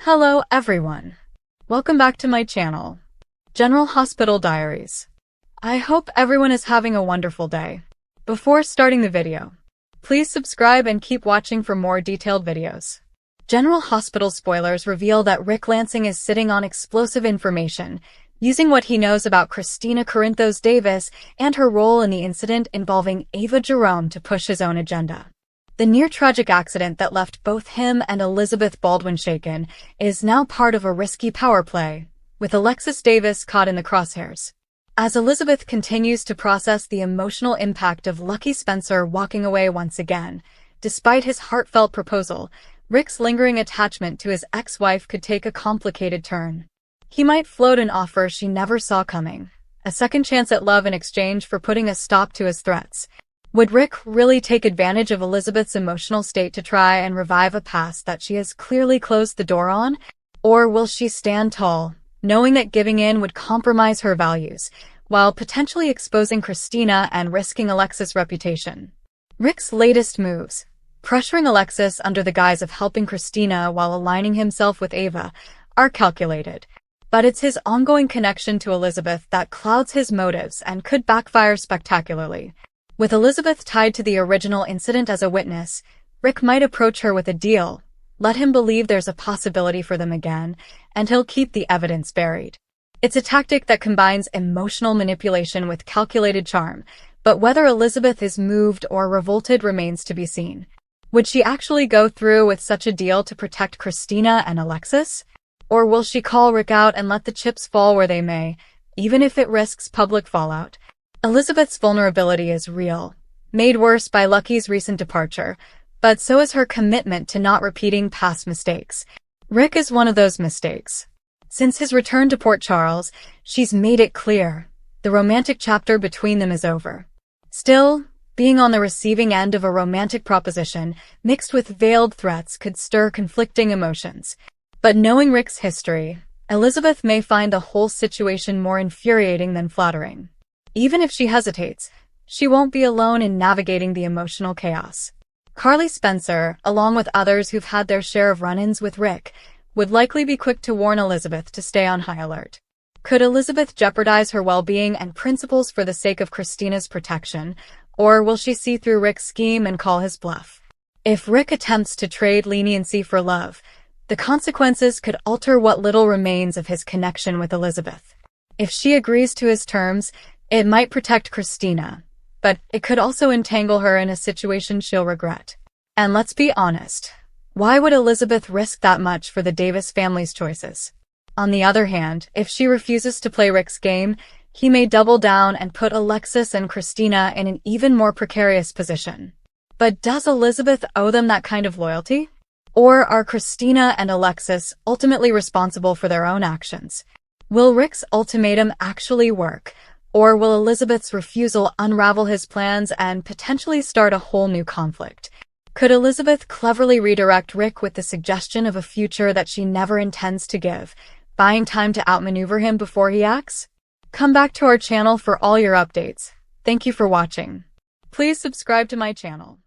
Hello everyone. Welcome back to my channel, General Hospital Diaries. I hope everyone is having a wonderful day. Before starting the video, please subscribe and keep watching for more detailed videos. General Hospital spoilers reveal that Rick Lansing is sitting on explosive information, using what he knows about Christina Corinthos Davis and her role in the incident involving Ava Jerome to push his own agenda. The near-tragic accident that left both him and Elizabeth Baldwin shaken is now part of a risky power play, with Alexis Davis caught in the crosshairs. As Elizabeth continues to process the emotional impact of Lucky Spencer walking away once again, despite his heartfelt proposal, Rick's lingering attachment to his ex-wife could take a complicated turn. He might float an offer she never saw coming, a second chance at love in exchange for putting a stop to his threats. Would Rick really take advantage of Elizabeth's emotional state to try and revive a past that she has clearly closed the door on? Or will she stand tall, knowing that giving in would compromise her values, while potentially exposing Christina and risking Alexis' reputation? Rick's latest moves, pressuring Alexis under the guise of helping Christina while aligning himself with Ava, are calculated. But it's his ongoing connection to Elizabeth that clouds his motives and could backfire spectacularly. With Elizabeth tied to the original incident as a witness, Rick might approach her with a deal, let him believe there's a possibility for them again, and he'll keep the evidence buried. It's a tactic that combines emotional manipulation with calculated charm, but whether Elizabeth is moved or revolted remains to be seen. Would she actually go through with such a deal to protect Christina and Alexis? Or will she call Rick out and let the chips fall where they may, even if it risks public fallout? Elizabeth's vulnerability is real, made worse by Lucky's recent departure, but so is her commitment to not repeating past mistakes. Rick is one of those mistakes. Since his return to Port Charles, she's made it clear the romantic chapter between them is over. Still, being on the receiving end of a romantic proposition mixed with veiled threats could stir conflicting emotions. But knowing Rick's history, Elizabeth may find the whole situation more infuriating than flattering. Even if she hesitates, she won't be alone in navigating the emotional chaos. Carly Spencer, along with others who've had their share of run-ins with Rick, would likely be quick to warn Elizabeth to stay on high alert. Could Elizabeth jeopardize her well-being and principles for the sake of Christina's protection, or will she see through Rick's scheme and call his bluff? If Rick attempts to trade leniency for love, the consequences could alter what little remains of his connection with Elizabeth. If she agrees to his terms, it might protect Christina, but it could also entangle her in a situation she'll regret. And let's be honest, why would Elizabeth risk that much for the Davis family's choices? On the other hand, if she refuses to play Rick's game, he may double down and put Alexis and Christina in an even more precarious position. But does Elizabeth owe them that kind of loyalty? Or are Christina and Alexis ultimately responsible for their own actions? Will Rick's ultimatum actually work? Or will Elizabeth's refusal unravel his plans and potentially start a whole new conflict? Could Elizabeth cleverly redirect Rick with the suggestion of a future that she never intends to give, buying time to outmaneuver him before he acts? Come back to our channel for all your updates. Thank you for watching. Please subscribe to my channel.